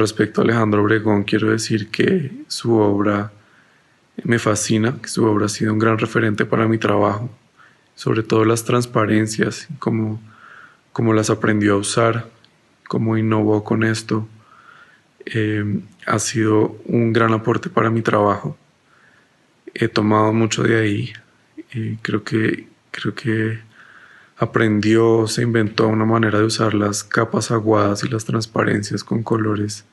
respecto a Alejandro Obregón, quiero decir que su obra me fascina, que su obra ha sido un gran referente para mi trabajo, sobre todo las transparencias, cómo las aprendió a usar, cómo innovó con esto. Ha sido un gran aporte para mi trabajo. He tomado mucho de ahí. Creo que aprendió, se inventó una manera de usar las capas aguadas y las transparencias con colores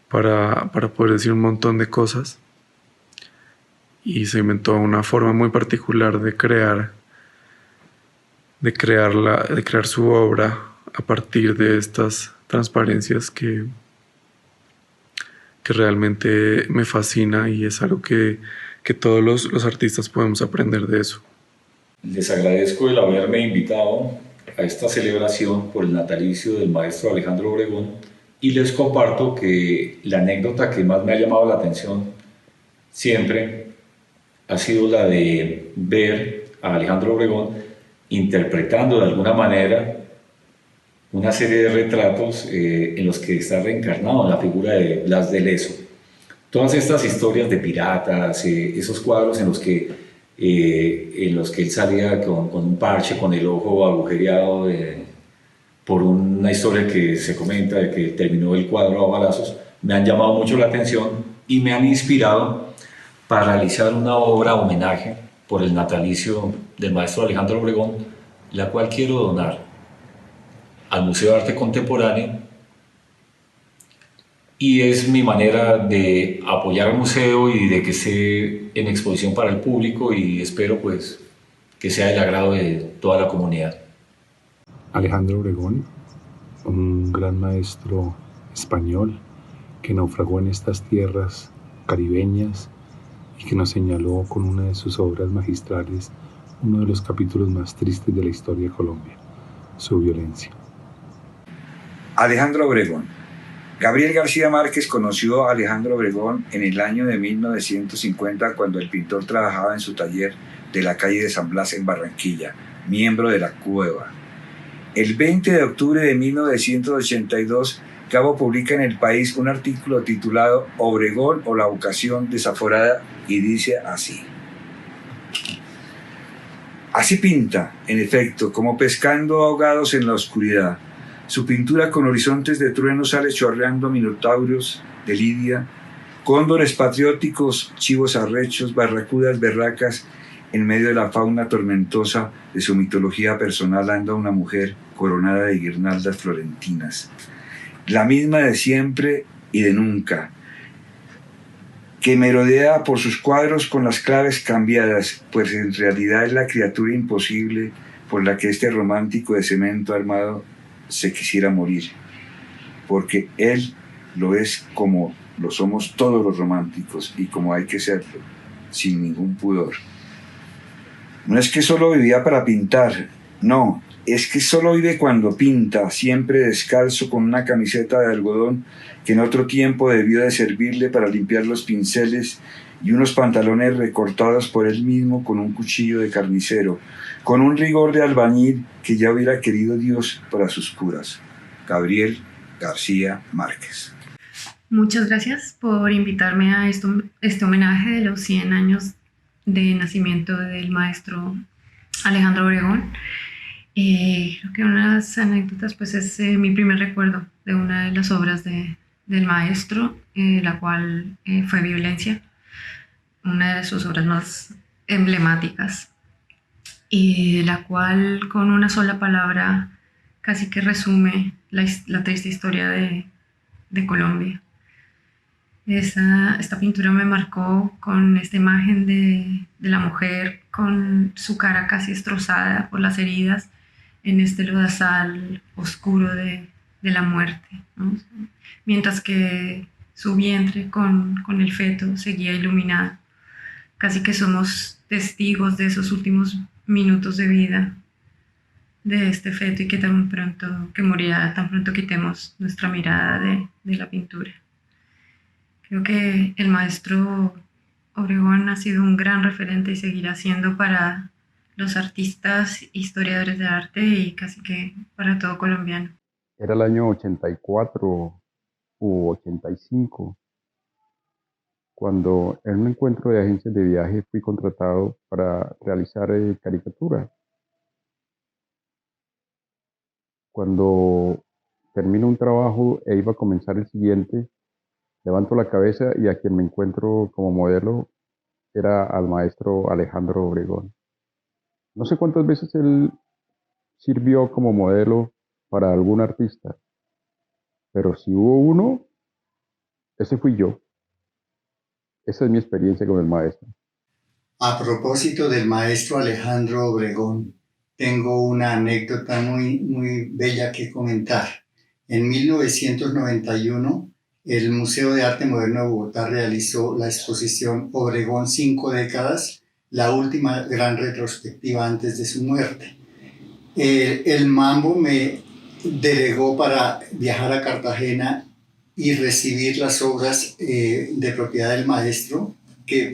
para poder decir un montón de cosas. Y se inventó una forma muy particular de crear su obra a partir de estas transparencias que realmente me fascina, y es algo que todos los artistas podemos aprender de eso. Les agradezco el haberme invitado a esta celebración por el natalicio del maestro Alejandro Obregón, y les comparto que la anécdota que más me ha llamado la atención siempre ha sido la de ver a Alejandro Obregón interpretando de alguna manera una serie de retratos en los que está reencarnado en la figura de Blas de Lezo. Todas estas historias de piratas, esos cuadros en los que él salía con un parche, con el ojo agujereado, por una historia que se comenta de que terminó el cuadro a balazos, me han llamado mucho la atención y me han inspirado para realizar una obra homenaje por el natalicio del maestro Alejandro Obregón, la cual quiero donar al Museo de Arte Contemporáneo, y es mi manera de apoyar al museo y de que esté en exposición para el público, y espero pues que sea del agrado de toda la comunidad. Alejandro Obregón, un gran maestro español que naufragó en estas tierras caribeñas y que nos señaló con una de sus obras magistrales uno de los capítulos más tristes de la historia de Colombia, su violencia. Alejandro Obregón. Gabriel García Márquez conoció a Alejandro Obregón en el año de 1950, cuando el pintor trabajaba en su taller de la calle de San Blas en Barranquilla, miembro de la Cueva. El 20 de octubre de 1982, Gabo publica en El País un artículo titulado Obregón o la vocación desaforada, y dice así: así pinta, en efecto, como pescando ahogados en la oscuridad. Su pintura con horizontes de trueno sale chorreando minotauros de Lidia, cóndores patrióticos, chivos arrechos, barracudas berracas. En medio de la fauna tormentosa de su mitología personal anda una mujer coronada de guirnaldas florentinas, la misma de siempre y de nunca, que merodea por sus cuadros con las claves cambiadas, pues en realidad es la criatura imposible por la que este romántico de cemento armado se quisiera morir, porque él lo es como lo somos todos los románticos y como hay que serlo, sin ningún pudor. No es que solo vivía para pintar, no, es que solo vive cuando pinta, siempre descalzo con una camiseta de algodón que en otro tiempo debió de servirle para limpiar los pinceles, y unos pantalones recortados por él mismo con un cuchillo de carnicero, con un rigor de albañil que ya hubiera querido Dios para sus curas. Gabriel García Márquez. Muchas gracias por invitarme a este homenaje de los 100 años de nacimiento del maestro Alejandro Obregón. Creo que una de las anécdotas pues es mi primer recuerdo de una de las obras del maestro, la cual fue Violencia, una de sus obras más emblemáticas, y de la cual con una sola palabra casi que resume la triste historia de Colombia. Esta pintura me marcó con esta imagen de la mujer con su cara casi destrozada por las heridas en este lodazal oscuro de la muerte, ¿no? Mientras que su vientre con el feto seguía iluminado. Casi que somos testigos de esos últimos minutos de vida de este feto, y que morirá tan pronto quitemos nuestra mirada de la pintura. Creo que el maestro Obregón ha sido un gran referente y seguirá siendo para los artistas, historiadores de arte y casi que para todo colombiano. Era el año 84, u 85, cuando en un encuentro de agencias de viaje fui contratado para realizar caricatura. Cuando termino un trabajo e iba a comenzar el siguiente, levanto la cabeza y a quien me encuentro como modelo era al maestro Alejandro Obregón. No sé cuántas veces él sirvió como modelo para algún artista, pero si hubo uno, ese fui yo. Esa es mi experiencia con el maestro. A propósito del maestro Alejandro Obregón, tengo una anécdota muy bella que comentar. En 1991, el Museo de Arte Moderno de Bogotá realizó la exposición Obregón 5 décadas, la última gran retrospectiva antes de su muerte. El Mambo me delegó para viajar a Cartagena y recibir las obras de propiedad del maestro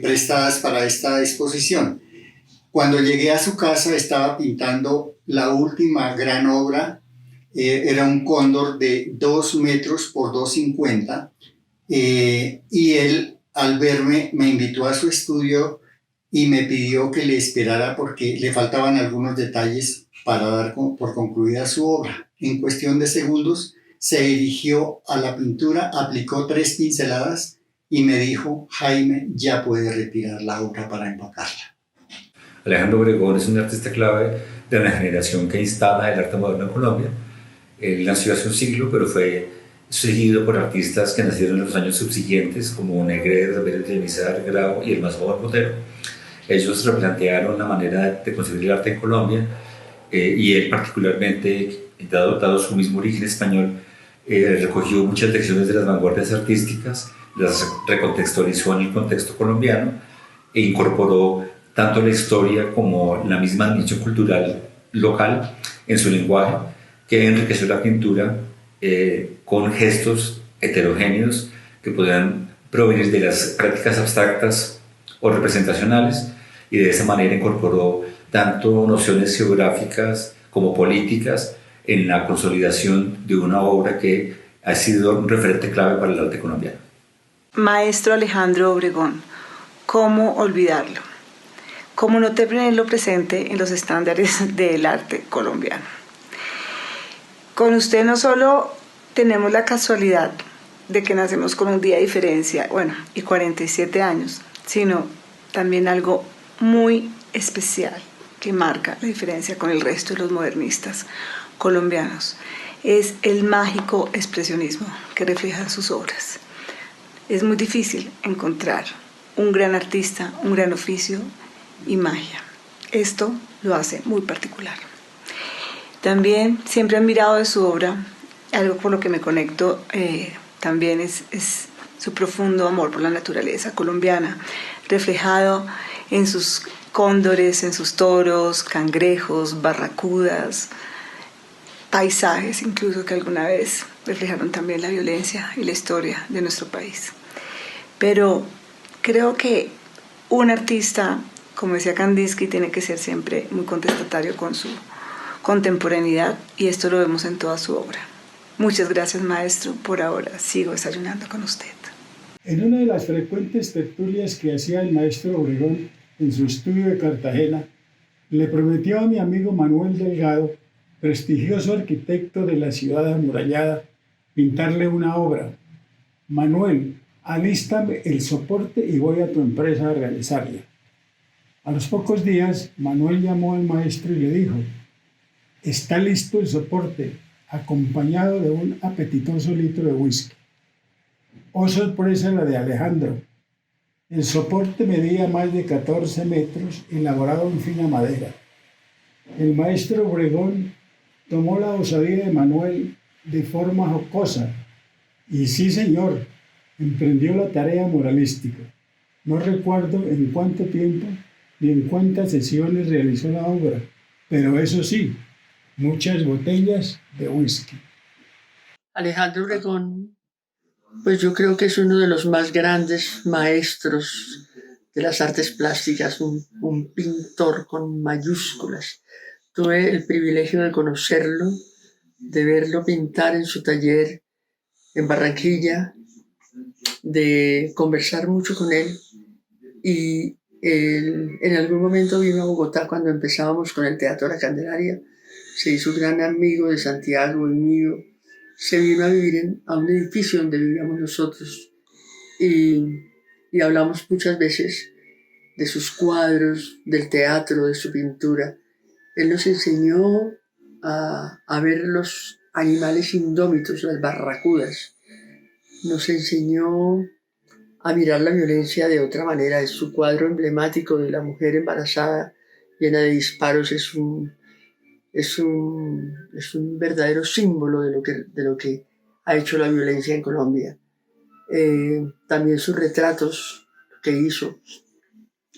prestadas para esta exposición. Cuando llegué a su casa estaba pintando la última gran obra, era un cóndor de 2 metros por 2,50, y él al verme me invitó a su estudio y me pidió que le esperara porque le faltaban algunos detalles para dar por concluida su obra. En cuestión de segundos se dirigió a la pintura, aplicó 3 pinceladas y me dijo: Jaime, ya puede retirar la obra para empacarla. Alejandro Obregón es un artista clave de una generación que instala el arte moderno en Colombia. Él nació hace un siglo, pero fue seguido por artistas que nacieron en los años subsiguientes, como Negret, Villamizar, Grau y el más joven Botero. Ellos replantearon la manera de concebir el arte en Colombia, y él particularmente, dado su mismo origen español, recogió muchas lecciones de las vanguardias artísticas, las recontextualizó en el contexto colombiano e incorporó tanto la historia como la misma dimensión cultural local en su lenguaje, que enriqueció la pintura con gestos heterogéneos que podían provenir de las prácticas abstractas o representacionales, y de esa manera incorporó tanto nociones geográficas como políticas en la consolidación de una obra que ha sido un referente clave para el arte colombiano. Maestro Alejandro Obregón, ¿cómo olvidarlo? ¿Cómo no tenerlo presente en los estándares del arte colombiano? Con usted no solo tenemos la casualidad de que nacemos con un día de diferencia, y 47 años, sino también algo muy especial que marca la diferencia con el resto de los modernistas colombianos. Es el mágico expresionismo que refleja sus obras. Es muy difícil encontrar un gran artista, un gran oficio y magia. Esto lo hace muy particular. También siempre he admirado de su obra, algo por lo que me conecto también es su profundo amor por la naturaleza colombiana, reflejado en sus cóndores, en sus toros, cangrejos, barracudas, paisajes incluso que alguna vez reflejaron también la violencia y la historia de nuestro país. Pero creo que un artista, como decía Kandinsky, tiene que ser siempre muy contestatario con su contemporaneidad, y esto lo vemos en toda su obra. Muchas gracias, maestro. Por ahora sigo desayunando con usted. En una de las frecuentes tertulias que hacía el maestro Obregón en su estudio de Cartagena, le prometió a mi amigo Manuel Delgado, prestigioso arquitecto de la ciudad amurallada, pintarle una obra. Manuel, alístame el soporte y voy a tu empresa a realizarla. A los pocos días, Manuel llamó al maestro y le dijo: está listo el soporte, acompañado de un apetitoso litro de whisky. Oh, sorpresa la de Alejandro. El soporte medía más de 14 metros, elaborado en fina madera. El maestro Obregón tomó la osadía de Manuel de forma jocosa y, sí señor, emprendió la tarea moralística. No recuerdo en cuánto tiempo ni en cuántas sesiones realizó la obra, pero eso sí, muchas botellas de whisky. Alejandro Obregón, pues yo creo que es uno de los más grandes maestros de las artes plásticas, un pintor con mayúsculas. Tuve el privilegio de conocerlo, de verlo pintar en su taller en Barranquilla, de conversar mucho con él, y él en algún momento vino a Bogotá cuando empezábamos con el Teatro La Candelaria, se hizo gran amigo de Santiago y mío, se vino a vivir a un edificio donde vivíamos nosotros y hablamos muchas veces de sus cuadros, del teatro, de su pintura. Él nos enseñó a ver los animales indómitos, las barracudas. Nos enseñó a mirar la violencia de otra manera. Es su cuadro emblemático de la mujer embarazada llena de disparos. Es un verdadero símbolo de lo que ha hecho la violencia en Colombia. También sus retratos que hizo.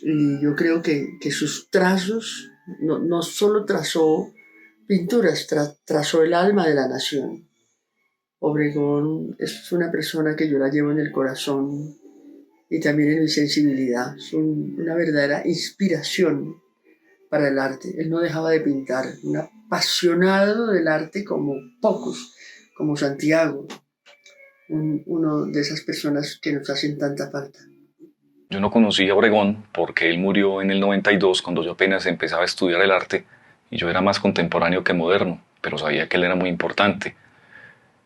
Y yo creo que sus trazos, no solo trazó pinturas, trazó el alma de la nación. Obregón es una persona que yo la llevo en el corazón y también en mi sensibilidad. Es una verdadera inspiración para el arte. Él no dejaba de pintar, un apasionado del arte como pocos, como Santiago, uno de esas personas que nos hacen tanta falta. Yo no conocí a Obregón porque él murió en el 92, cuando yo apenas empezaba a estudiar el arte y yo era más contemporáneo que moderno, pero sabía que él era muy importante.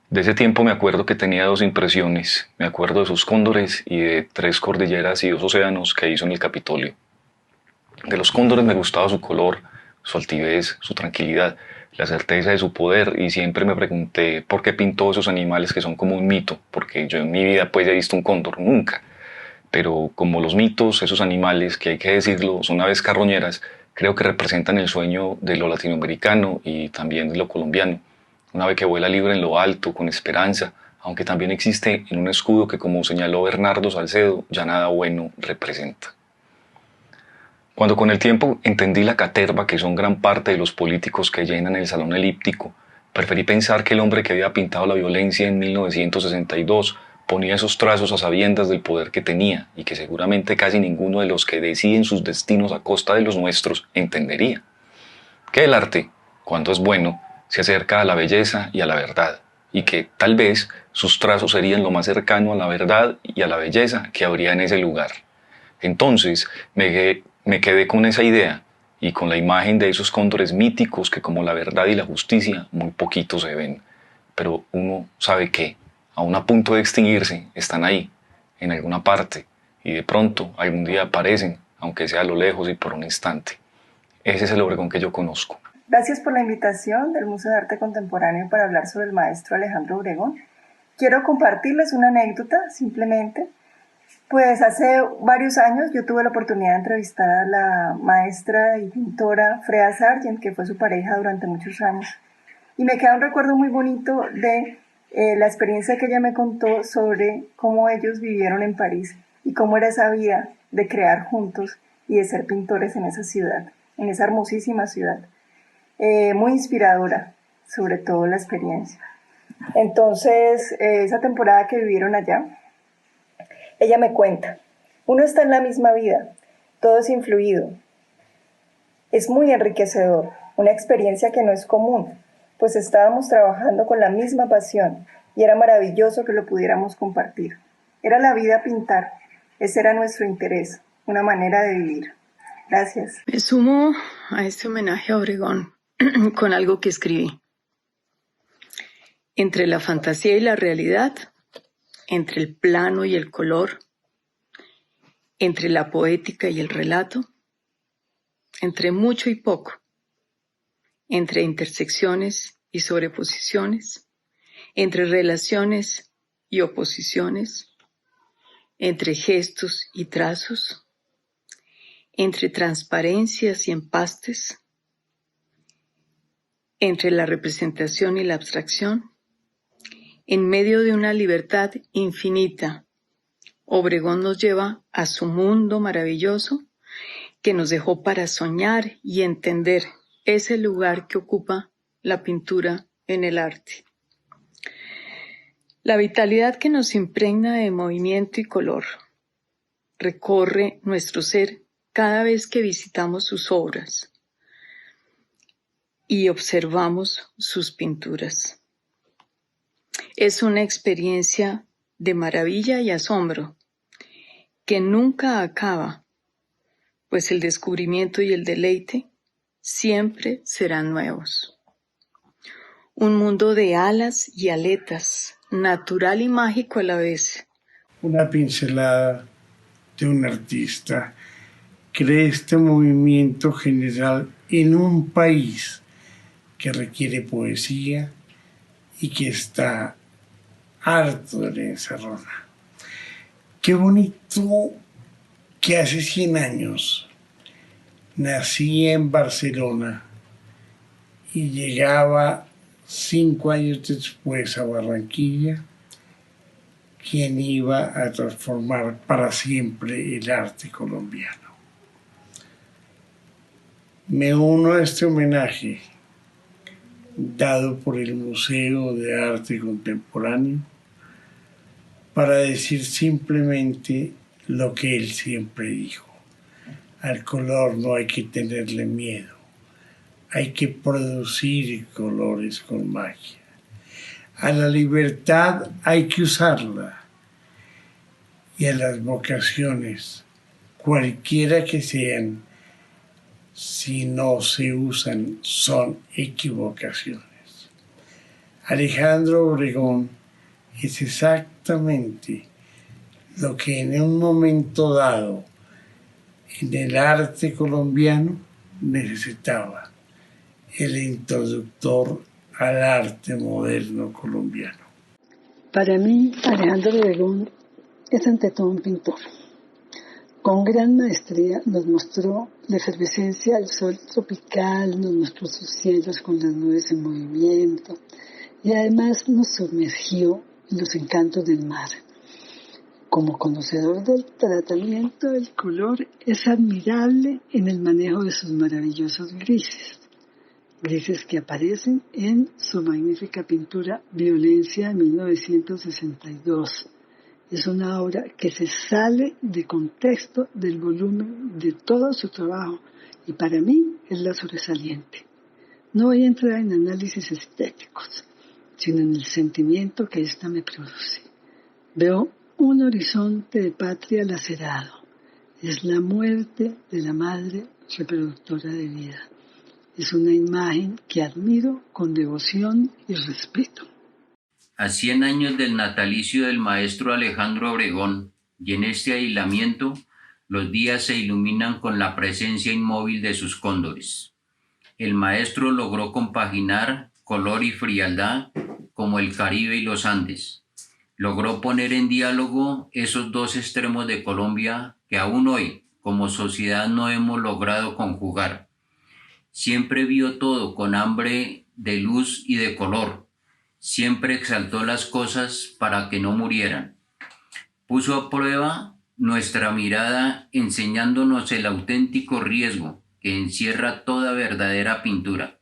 De ese tiempo me acuerdo que tenía dos impresiones. Me acuerdo de sus cóndores y de 3 cordilleras y 2 océanos que hizo en el Capitolio. De los cóndores me gustaba su color, su altivez, su tranquilidad, la certeza de su poder, y siempre me pregunté por qué pintó esos animales que son como un mito, porque yo en mi vida pues he visto un cóndor, nunca. Pero como los mitos, esos animales que hay que decirlo son aves carroñeras, creo que representan el sueño de lo latinoamericano y también de lo colombiano. Un ave que vuela libre en lo alto, con esperanza, aunque también existe en un escudo que, como señaló Bernardo Salcedo, ya nada bueno representa. Cuando con el tiempo entendí la caterva que son gran parte de los políticos que llenan el salón elíptico, preferí pensar que el hombre que había pintado la violencia en 1962 ponía esos trazos a sabiendas del poder que tenía y que seguramente casi ninguno de los que deciden sus destinos a costa de los nuestros entendería. Que el arte, cuando es bueno, se acerca a la belleza y a la verdad, y que tal vez sus trazos serían lo más cercano a la verdad y a la belleza que habría en ese lugar. Entonces me quedé con esa idea y con la imagen de esos cóndores míticos que, como la verdad y la justicia, muy poquito se ven, pero uno sabe que, aún a punto de extinguirse, están ahí, en alguna parte, y de pronto algún día aparecen, aunque sea a lo lejos y por un instante. Ese es el Obregón que yo conozco. Gracias por la invitación del Museo de Arte Contemporáneo para hablar sobre el maestro Alejandro Obregón. Quiero compartirles una anécdota, simplemente. Pues hace varios años yo tuve la oportunidad de entrevistar a la maestra y pintora Freda Sargent, que fue su pareja durante muchos años. Y me queda un recuerdo muy bonito de la experiencia que ella me contó sobre cómo ellos vivieron en París y cómo era esa vida de crear juntos y de ser pintores en esa ciudad, en esa hermosísima ciudad. Muy inspiradora, sobre todo la experiencia. Entonces, esa temporada que vivieron allá, ella me cuenta, uno está en la misma vida, todo es influido, es muy enriquecedor, una experiencia que no es común, pues estábamos trabajando con la misma pasión y era maravilloso que lo pudiéramos compartir. Era la vida pintar, ese era nuestro interés, una manera de vivir. Gracias. Me sumo a este homenaje a Obregón con algo que escribí. Entre la fantasía y la realidad, entre el plano y el color, entre la poética y el relato, entre mucho y poco, entre intersecciones y sobreposiciones, entre relaciones y oposiciones, entre gestos y trazos, entre transparencias y empastes, entre la representación y la abstracción, en medio de una libertad infinita, Obregón nos lleva a su mundo maravilloso que nos dejó para soñar y entender ese lugar que ocupa la pintura en el arte. La vitalidad que nos impregna de movimiento y color recorre nuestro ser cada vez que visitamos sus obras y observamos sus pinturas. Es una experiencia de maravilla y asombro que nunca acaba, pues el descubrimiento y el deleite siempre serán nuevos. Un mundo de alas y aletas, natural y mágico a la vez. Una pincelada de un artista crea este movimiento general en un país que requiere poesía y que está harto de la encerrona. Qué bonito que hace 100 años nací en Barcelona y llegaba 5 años después a Barranquilla, quien iba a transformar para siempre el arte colombiano. Me uno a este homenaje dado por el Museo de Arte Contemporáneo para decir simplemente lo que él siempre dijo. Al color no hay que tenerle miedo, hay que producir colores con magia. A la libertad hay que usarla y a las vocaciones, cualquiera que sean, si no se usan, son equivocaciones. Alejandro Obregón es exactamente lo que en un momento dado en el arte colombiano necesitaba, el introductor al arte moderno colombiano. Para mí, Alejandro Obregón es ante todo un pintor. Con gran maestría nos mostró la efervescencia del sol tropical, nos mostró sus cielos con las nubes en movimiento y además nos sumergió en los encantos del mar. Como conocedor del tratamiento del color, es admirable en el manejo de sus maravillosos grises que aparecen en su magnífica pintura Violencia de 1962. Es una obra que se sale de contexto del volumen de todo su trabajo y para mí es la sobresaliente. No voy a entrar en análisis estéticos, sino en el sentimiento que ésta me produce. Veo un horizonte de patria lacerado. Es la muerte de la madre reproductora de vida. Es una imagen que admiro con devoción y respeto. A 100 años del natalicio del maestro Alejandro Obregón, y en este aislamiento, los días se iluminan con la presencia inmóvil de sus cóndores. El maestro logró compaginar color y frialdad como el Caribe y los Andes. Logró poner en diálogo esos dos extremos de Colombia que aún hoy, como sociedad, no hemos logrado conjugar. Siempre vio todo con hambre de luz y de color. Siempre exaltó las cosas para que no murieran. Puso a prueba nuestra mirada enseñándonos el auténtico riesgo que encierra toda verdadera pintura.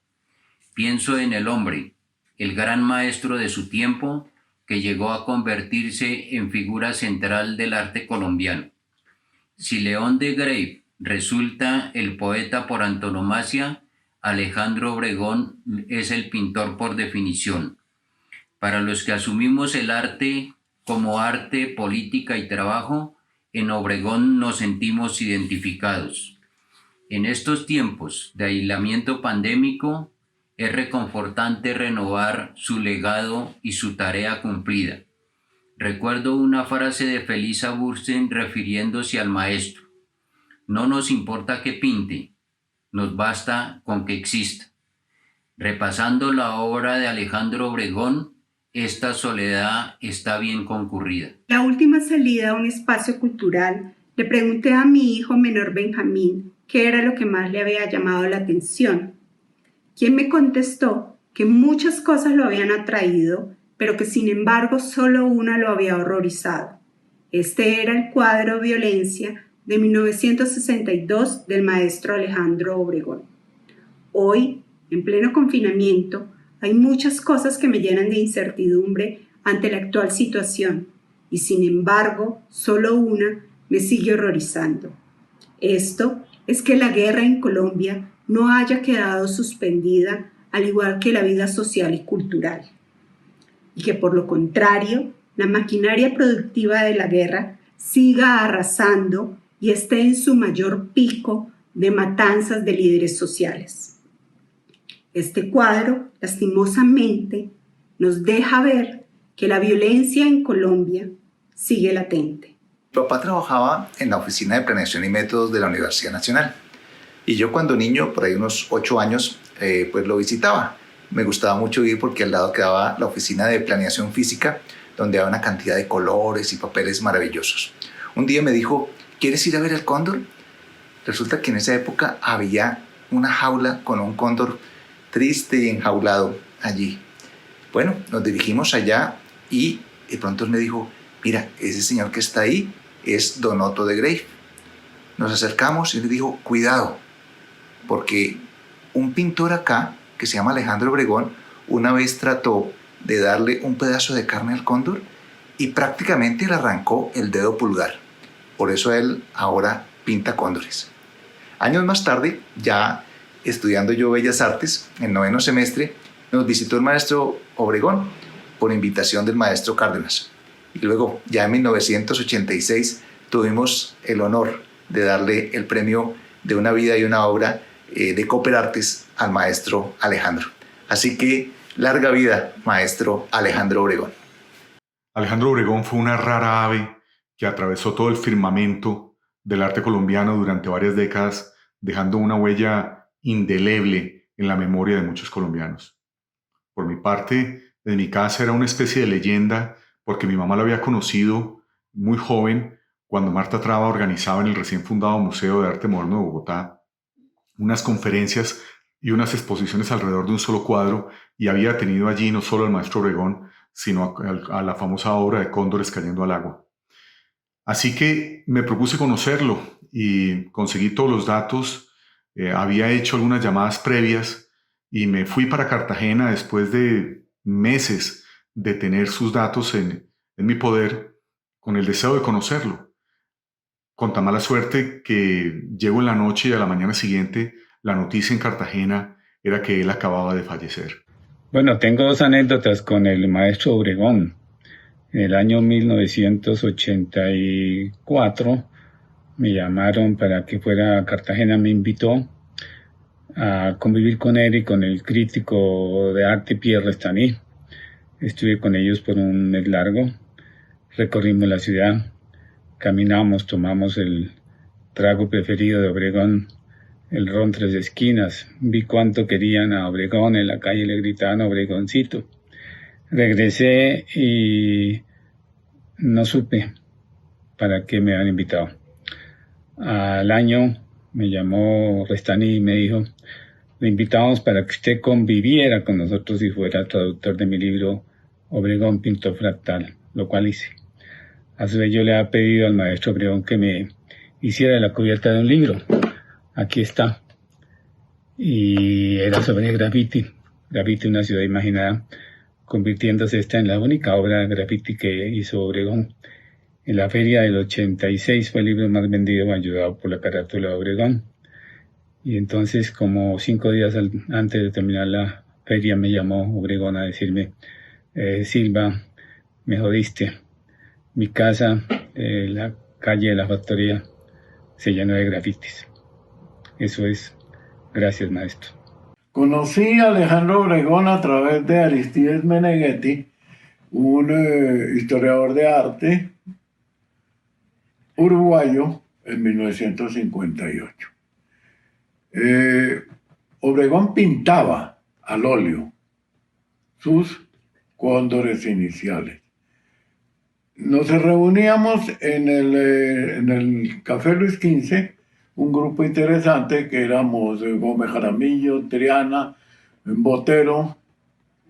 Pienso en el hombre, el gran maestro de su tiempo, que llegó a convertirse en figura central del arte colombiano. Si León de Greiff resulta el poeta por antonomasia, Alejandro Obregón es el pintor por definición. Para los que asumimos el arte como arte, política y trabajo, en Obregón nos sentimos identificados. En estos tiempos de aislamiento pandémico, es reconfortante renovar su legado y su tarea cumplida. Recuerdo una frase de Felisa Bursten refiriéndose al maestro. No nos importa que pinte, nos basta con que exista. Repasando la obra de Alejandro Obregón, esta soledad está bien concurrida. La última salida a un espacio cultural, le pregunté a mi hijo menor Benjamín qué era lo que más le había llamado la atención. Quien me contestó que muchas cosas lo habían atraído, pero que sin embargo solo una lo había horrorizado. Este era el cuadro Violencia de 1962 del maestro Alejandro Obregón. Hoy, en pleno confinamiento, hay muchas cosas que me llenan de incertidumbre ante la actual situación y sin embargo solo una me sigue horrorizando. Esto es que la guerra en Colombia no haya quedado suspendida, al igual que la vida social y cultural. y que por lo contrario, la maquinaria productiva de la guerra siga arrasando y esté en su mayor pico de matanzas de líderes sociales. Este cuadro, lastimosamente, nos deja ver que la violencia en Colombia sigue latente. Mi papá trabajaba en la Oficina de Planeación y Métodos de la Universidad Nacional. Y yo cuando niño, por ahí unos 8 años, pues lo visitaba. Me gustaba mucho ir porque al lado quedaba la Oficina de Planeación Física, donde había una cantidad de colores y papeles maravillosos. Un día me dijo, ¿quieres ir a ver el cóndor? Resulta que en esa época había una jaula con un cóndor triste y enjaulado allí. Bueno, nos dirigimos allá y de pronto él me dijo, mira, ese señor que está ahí es Don Otto de Grave. Nos acercamos y le dijo, cuidado, porque un pintor acá, que se llama Alejandro Obregón, una vez trató de darle un pedazo de carne al cóndor y prácticamente le arrancó el dedo pulgar. Por eso él ahora pinta cóndores. Años más tarde, ya estudiando yo Bellas Artes, en 9º semestre, nos visitó el maestro Obregón por invitación del maestro Cárdenas. Y luego, ya en 1986, tuvimos el honor de darle el premio de una vida y una obra de Cooper Artes al maestro Alejandro. Así que, larga vida, maestro Alejandro Obregón. Alejandro Obregón fue una rara ave que atravesó todo el firmamento del arte colombiano durante varias décadas, dejando una huella indeleble en la memoria de muchos colombianos. Por mi parte, en mi casa era una especie de leyenda porque mi mamá lo había conocido muy joven cuando Marta Traba organizaba en el recién fundado Museo de Arte Moderno de Bogotá unas conferencias y unas exposiciones alrededor de un solo cuadro, y había tenido allí no solo al maestro Obregón, sino a la famosa obra de Cóndores cayendo al agua. Así que me propuse conocerlo y conseguí todos los datos, había hecho algunas llamadas previas y me fui para Cartagena después de meses de tener sus datos en mi poder con el deseo de conocerlo. Con tan mala suerte que llego en la noche y a la mañana siguiente la noticia en Cartagena era que él acababa de fallecer. Bueno, tengo 2 anécdotas con el maestro Obregón. En el año 1984 me llamaron para que fuera a Cartagena, me invitó a convivir con él y con el crítico de arte Pierre Restany. Estuve con ellos por un mes largo, recorrimos la ciudad, caminamos, tomamos el trago preferido de Obregón, el ron Tres Esquinas. Vi cuánto querían a Obregón, en la calle le gritaban Obregoncito. Regresé y no supe para qué me habían invitado. Al año me llamó Restany y me dijo, le invitamos para que usted conviviera con nosotros y fuera traductor de mi libro Obregón Pintor Fractal, lo cual hice. A su vez yo le había pedido al maestro Obregón que me hiciera la cubierta de un libro. Aquí está. Y era sobre graffiti, una ciudad imaginada, convirtiéndose esta en la única obra de graffiti que hizo Obregón. En la feria del 86 fue el libro más vendido, ayudado por la carátula de Obregón. Y entonces, como 5 días antes de terminar la feria, me llamó Obregón a decirme, Silva, me jodiste. Mi casa, la calle de la factoría, se llenó de grafitis. Eso es. Gracias, maestro. Conocí a Alejandro Obregón a través de Aristides Meneghetti, un historiador de arte uruguayo, en 1958. Obregón pintaba al óleo sus cóndores iniciales. Nos reuníamos en el Café Luis XV, un grupo interesante que éramos Gómez Jaramillo, Triana, Botero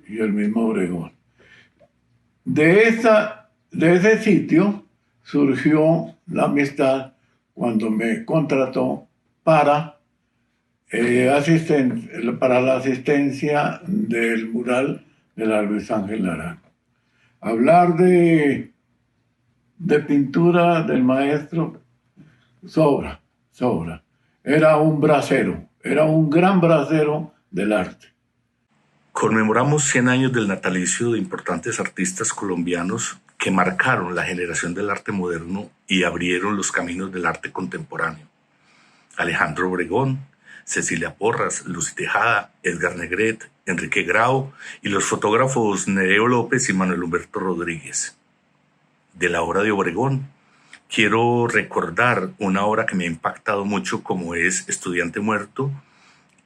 y el mismo Obregón. De ese sitio surgió la amistad cuando me contrató para la asistencia del mural de la Luis Ángel Naranjo. Hablar de pintura del maestro sobra. Era un bracero, era un gran bracero del arte. Conmemoramos 100 años del natalicio de importantes artistas colombianos que marcaron la generación del arte moderno y abrieron los caminos del arte contemporáneo. Alejandro Obregón, Cecilia Porras, Lucy Tejada, Edgar Negret, Enrique Grau y los fotógrafos Nereo López y Manuel Humberto Rodríguez. De la obra de Obregón, quiero recordar una obra que me ha impactado mucho, como es Estudiante Muerto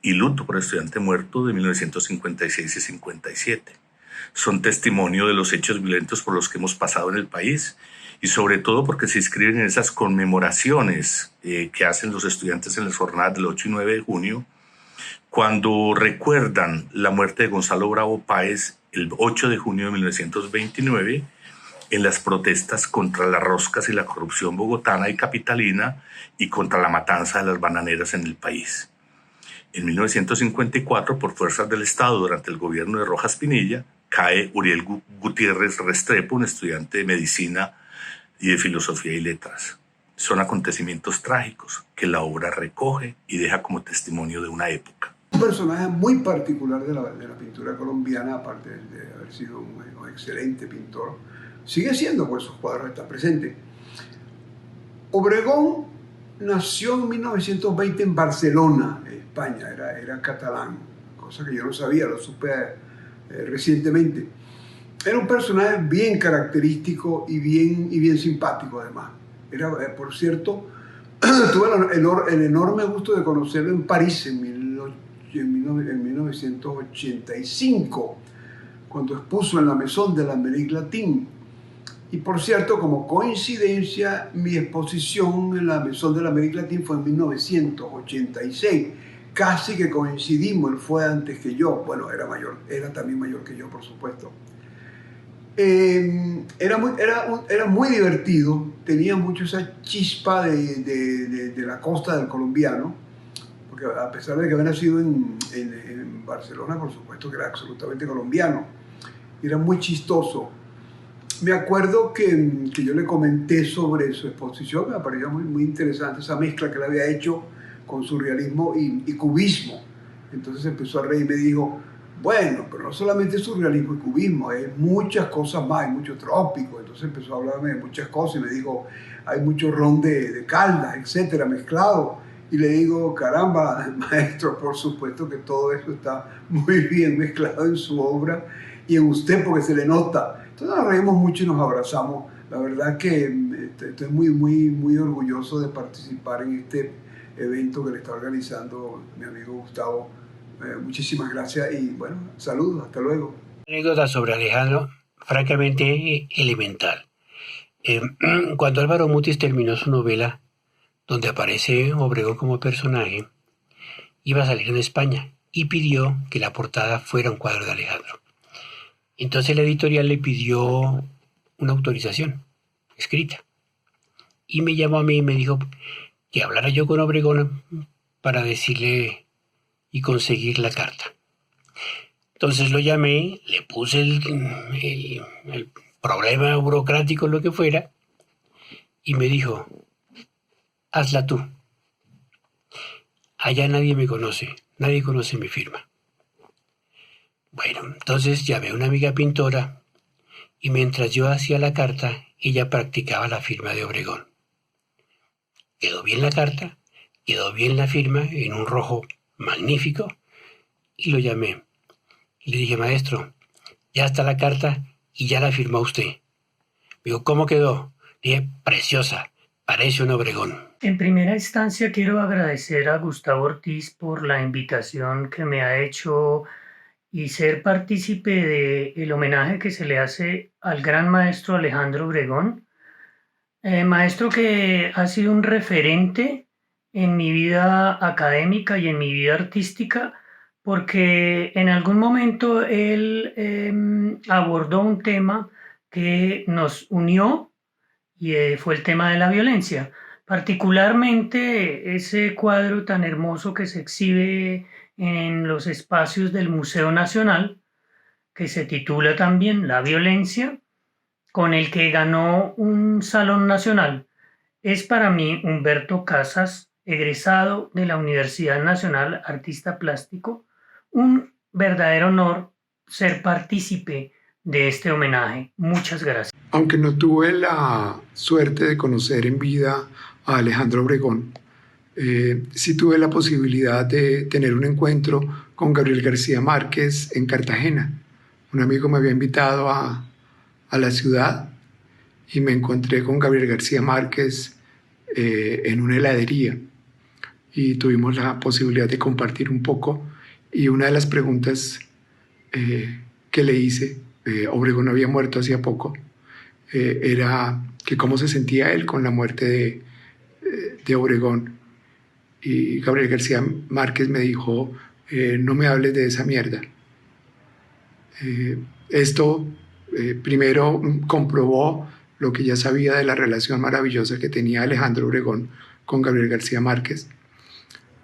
y Luto por Estudiante Muerto, de 1956 y 57. Son testimonio de los hechos violentos por los que hemos pasado en el país y sobre todo porque se inscriben en esas conmemoraciones que hacen los estudiantes en las jornadas del 8 y 9 de junio, cuando recuerdan la muerte de Gonzalo Bravo Páez el 8 de junio de 1929 en las protestas contra las roscas y la corrupción bogotana y capitalina y contra la matanza de las bananeras en el país. En 1954, por fuerzas del Estado durante el gobierno de Rojas Pinilla, cae Uriel Gutiérrez Restrepo, un estudiante de medicina y de filosofía y letras. Son acontecimientos trágicos que la obra recoge y deja como testimonio de una época. Un personaje muy particular de la pintura colombiana, aparte de haber sido un excelente pintor, sigue siendo, pues sus cuadros están presentes. Obregón nació en 1920 en Barcelona, España, era catalán, cosa que yo no sabía, lo supe recientemente. Era un personaje bien característico y bien simpático además. Era, por cierto, tuve el enorme gusto de conocerlo en París en 1985, cuando expuso en la Maison de l'Amérique Latine. Y por cierto, como coincidencia, mi exposición en la Maison de l'Amérique Latine fue en 1986. Casi que coincidimos, él fue antes que yo. Bueno, era también mayor que yo, por supuesto. Era muy divertido, tenía mucho esa chispa de la costa del colombiano, porque a pesar de que había nacido en Barcelona, por supuesto que era absolutamente colombiano. Era muy chistoso. Me acuerdo que yo le comenté sobre su exposición, me parecía muy interesante esa mezcla que él había hecho con surrealismo y cubismo. Entonces empezó a reír y me dijo, bueno, pero no solamente surrealismo y cubismo, hay muchas cosas más, hay mucho trópico. Entonces empezó a hablarme de muchas cosas y me dijo, hay mucho ron de Caldas, etcétera, mezclado. Y le digo, caramba, maestro, por supuesto que todo eso está muy bien mezclado en su obra y en usted, porque se le nota. Entonces nos reímos mucho y nos abrazamos. La verdad que estoy muy orgulloso de participar en este evento que le está organizando mi amigo Gustavo. Muchísimas gracias y bueno, saludos, hasta luego. Anécdota sobre Alejandro, francamente elemental. Cuando Álvaro Mutis terminó su novela, donde aparece Obregón como personaje, iba a salir en España y pidió que la portada fuera un cuadro de Alejandro. Entonces la editorial le pidió una autorización escrita y me llamó a mí y me dijo que hablara yo con Obregón para decirle y conseguir la carta. Entonces lo llamé, le puse el problema burocrático, lo que fuera, y me dijo, hazla tú. Allá nadie me conoce, nadie conoce mi firma. Bueno, entonces llamé a una amiga pintora y mientras yo hacía la carta, ella practicaba la firma de Obregón. Quedó bien la carta, quedó bien la firma en un rojo magnífico y lo llamé. Y le dije, maestro, ya está la carta y ya la firmó usted. Me dijo, ¿cómo quedó? Le dije, preciosa, parece un Obregón. En primera instancia quiero agradecer a Gustavo Ortiz por la invitación que me ha hecho y ser partícipe del homenaje que se le hace al gran maestro Alejandro Obregón, maestro que ha sido un referente en mi vida académica y en mi vida artística, porque en algún momento él abordó un tema que nos unió y fue el tema de la violencia. Particularmente ese cuadro tan hermoso que se exhibe en los espacios del Museo Nacional, que se titula también La violencia, con el que ganó un Salón Nacional. Es para mí Humberto Casas, egresado de la Universidad Nacional, artista plástico, un verdadero honor ser partícipe de este homenaje. Muchas gracias. Aunque no tuve la suerte de conocer en vida a Alejandro Obregón, sí tuve la posibilidad de tener un encuentro con Gabriel García Márquez en Cartagena. Un amigo me había invitado a la ciudad y me encontré con Gabriel García Márquez en una heladería y tuvimos la posibilidad de compartir un poco, y una de las preguntas que le hice, Obregón había muerto hacía poco, era que cómo se sentía él con la muerte de Obregón, y Gabriel García Márquez me dijo, no me hables de esa mierda. Esto primero comprobó lo que ya sabía de la relación maravillosa que tenía Alejandro Obregón con Gabriel García Márquez,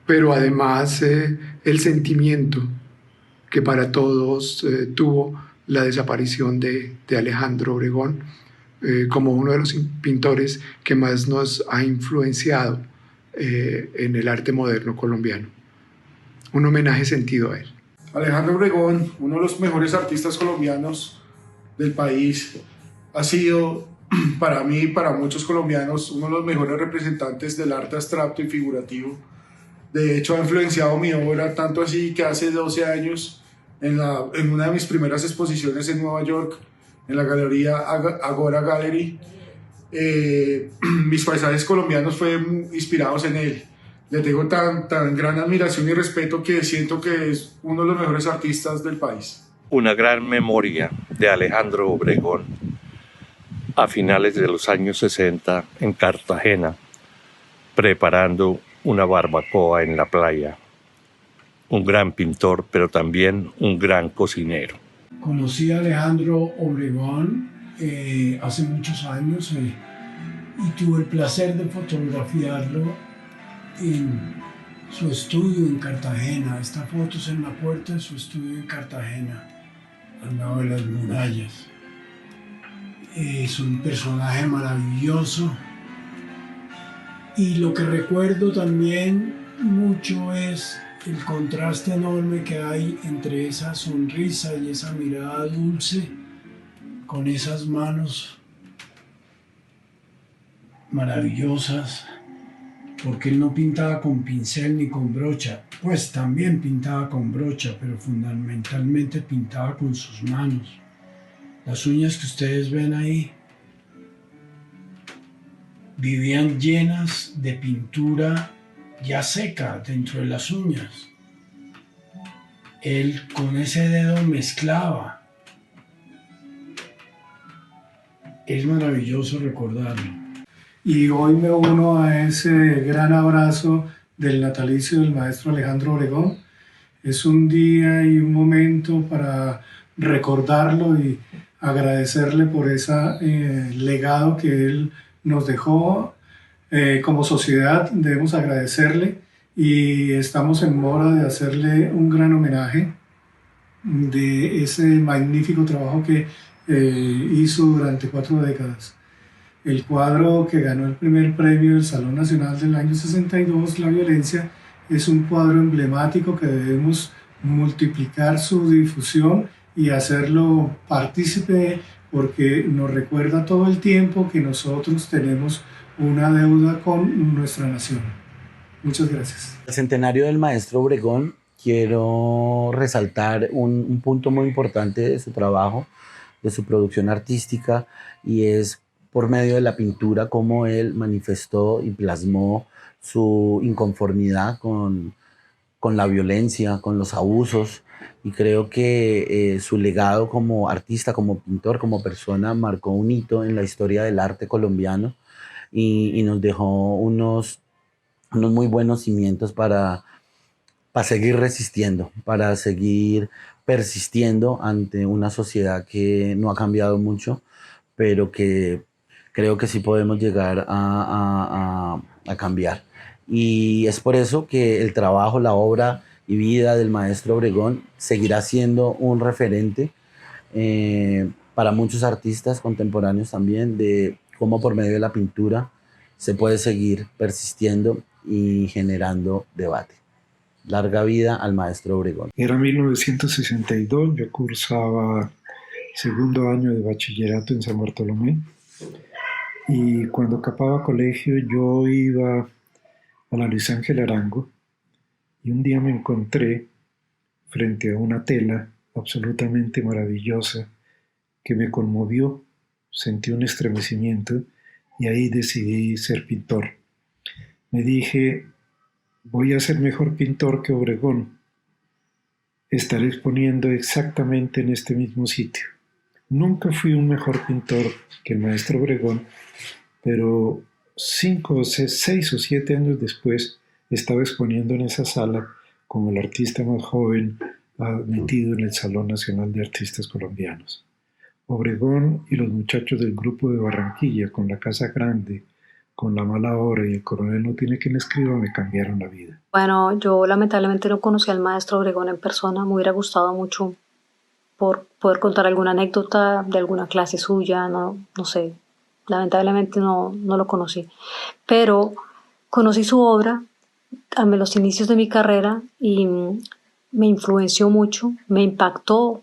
pero además el sentimiento que para todos tuvo la desaparición de Alejandro Obregón como uno de los pintores que más nos ha influenciado en el arte moderno colombiano. Un homenaje sentido a él. Alejandro Obregón, uno de los mejores artistas colombianos del país, ha sido para mí y para muchos colombianos uno de los mejores representantes del arte abstracto y figurativo. De hecho, ha influenciado mi obra, tanto así que hace 12 años, en una de mis primeras exposiciones en Nueva York, en la galería Agora Gallery, mis paisajes colombianos fueron inspirados en él. Le tengo tan gran admiración y respeto que siento que es uno de los mejores artistas del país. Una gran memoria de Alejandro Obregón a finales de los años 60 en Cartagena, preparando una barbacoa en la playa. Un gran pintor, pero también un gran cocinero. Conocí a Alejandro Obregón hace muchos años y tuve el placer de fotografiarlo en su estudio en Cartagena. Esta foto es en la puerta de su estudio en Cartagena, al lado de las murallas. Es un personaje maravilloso, y lo que recuerdo también mucho es el contraste enorme que hay entre esa sonrisa y esa mirada dulce con esas manos maravillosas, porque él no pintaba con pincel ni con brocha, pues también pintaba con brocha, pero fundamentalmente pintaba con sus manos. Las uñas que ustedes ven ahí vivían llenas de pintura ya seca dentro de las uñas. Él con ese dedo mezclaba. Es maravilloso recordarlo. Y hoy me uno a ese gran abrazo del natalicio del maestro Alejandro Obregón. Es un día y un momento para recordarlo y agradecerle por ese legado que él nos dejó. Como sociedad debemos agradecerle y estamos en mora de hacerle un gran homenaje de ese magnífico trabajo que hizo durante 4 décadas. El cuadro que ganó el primer premio del Salón Nacional del año 62, La Violencia, es un cuadro emblemático que debemos multiplicar su difusión y hacerlo partícipe, porque nos recuerda todo el tiempo que nosotros tenemos una deuda con nuestra nación. Muchas gracias. El centenario del maestro Obregón, quiero resaltar un punto muy importante de su trabajo, de su producción artística, y es por medio de la pintura cómo él manifestó y plasmó su inconformidad con la violencia, con los abusos, y creo que su legado como artista, como pintor, como persona, marcó un hito en la historia del arte colombiano y nos dejó unos muy buenos cimientos para seguir resistiendo, para seguir persistiendo ante una sociedad que no ha cambiado mucho, pero que creo que sí podemos llegar a cambiar. Y es por eso que el trabajo, la obra y vida del maestro Obregón seguirá siendo un referente para muchos artistas contemporáneos también, de cómo por medio de la pintura se puede seguir persistiendo y generando debate. Larga vida al maestro Obregón. Era 1962, yo cursaba segundo año de bachillerato en San Bartolomé y cuando acababa colegio yo iba a la Luis Ángel Arango y un día me encontré frente a una tela absolutamente maravillosa que me conmovió, sentí un estremecimiento y ahí decidí ser pintor. Me dije, voy a ser mejor pintor que Obregón. Estaré exponiendo exactamente en este mismo sitio. Nunca fui un mejor pintor que el maestro Obregón, pero 6 o 7 años después estaba exponiendo en esa sala como el artista más joven admitido en el Salón Nacional de Artistas Colombianos. Obregón y los muchachos del grupo de Barranquilla, con La Casa Grande, con La Mala Hora y El Coronel no tiene quien escriba, me cambiaron la vida. Bueno, yo lamentablemente no conocí al maestro Obregón en persona. Me hubiera gustado mucho por poder contar alguna anécdota de alguna clase suya, no sé. Lamentablemente no lo conocí. Pero conocí su obra a los inicios de mi carrera y me influenció mucho, me impactó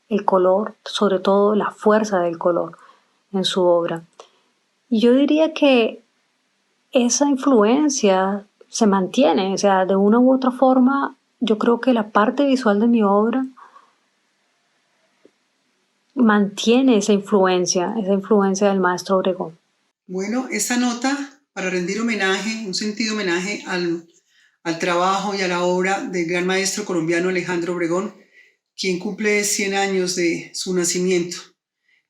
el color, sobre todo la fuerza del color en su obra. Y yo diría que esa influencia se mantiene, o sea, de una u otra forma, yo creo que la parte visual de mi obra mantiene esa influencia del maestro Obregón. Bueno, esta nota para rendir homenaje, un sentido homenaje al trabajo y a la obra del gran maestro colombiano Alejandro Obregón, quien cumple 100 años de su nacimiento.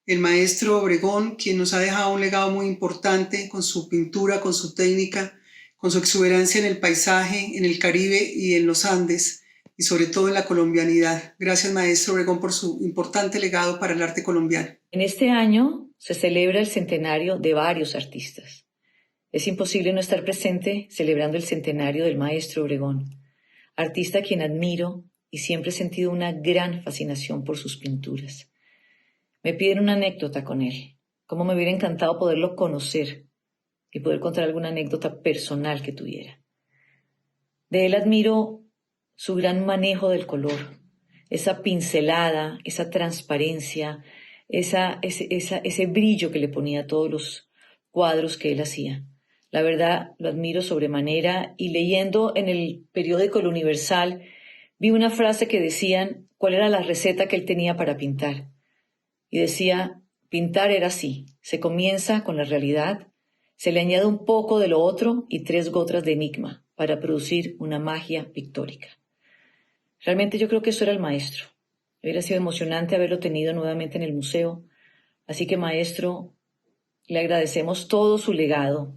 El maestro Obregón, quien nos ha dejado un legado muy importante con su pintura, con su técnica, con su exuberancia en el paisaje, en el Caribe y en los Andes, y sobre todo en la colombianidad. Gracias, maestro Obregón, por su importante legado para el arte colombiano. En este año se celebra el centenario de varios artistas. Es imposible no estar presente celebrando el centenario del maestro Obregón, artista a quien admiro y siempre he sentido una gran fascinación por sus pinturas. Me piden una anécdota con él. Cómo me hubiera encantado poderlo conocer y poder contar alguna anécdota personal que tuviera. De él admiro su gran manejo del color, esa pincelada, esa transparencia, ese brillo que le ponía a todos los cuadros que él hacía. La verdad, lo admiro sobremanera y leyendo en el periódico El Universal vi una frase que decían cuál era la receta que él tenía para pintar. Y decía, pintar era así, se comienza con la realidad, se le añade un poco de lo otro y 3 gotas de enigma para producir una magia pictórica. Realmente yo creo que eso era el maestro. Hubiera sido emocionante haberlo tenido nuevamente en el museo. Así que, maestro, le agradecemos todo su legado,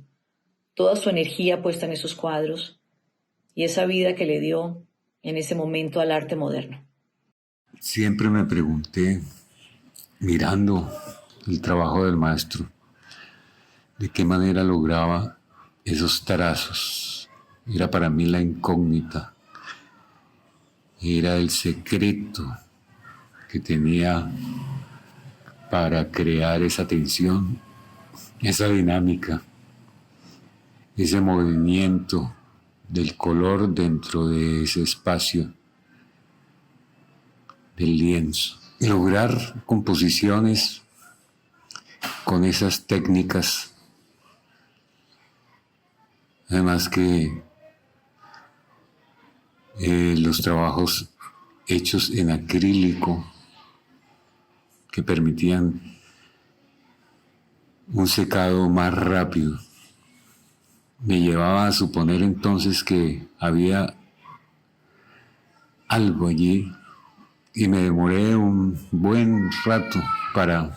toda su energía puesta en esos cuadros y esa vida que le dio en ese momento al arte moderno. Siempre me pregunté, mirando el trabajo del maestro, de qué manera lograba esos trazos. Era para mí la incógnita. Era el secreto que tenía para crear esa tensión, esa dinámica, ese movimiento del color dentro de ese espacio del lienzo. Lograr composiciones con esas técnicas, además que los trabajos hechos en acrílico que permitían un secado más rápido. Me llevaba a suponer entonces que había algo allí y me demoré un buen rato para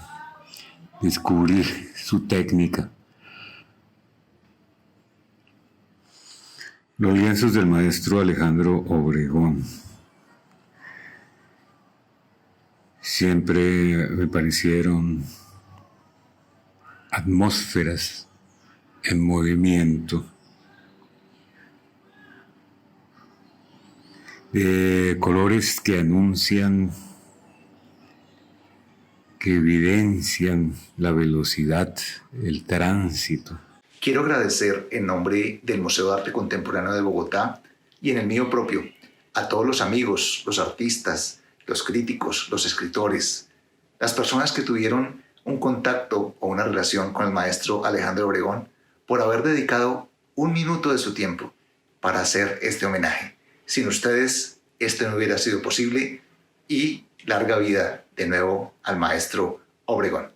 descubrir su técnica. Los lienzos del maestro Alejandro Obregón siempre me parecieron atmósferas en movimiento, de colores que anuncian, que evidencian la velocidad, el tránsito. Quiero agradecer en nombre del Museo de Arte Contemporáneo de Bogotá y en el mío propio a todos los amigos, los artistas, los críticos, los escritores, las personas que tuvieron un contacto o una relación con el maestro Alejandro Obregón, por haber dedicado un minuto de su tiempo para hacer este homenaje. Sin ustedes, esto no hubiera sido posible, y larga vida de nuevo al maestro Obregón.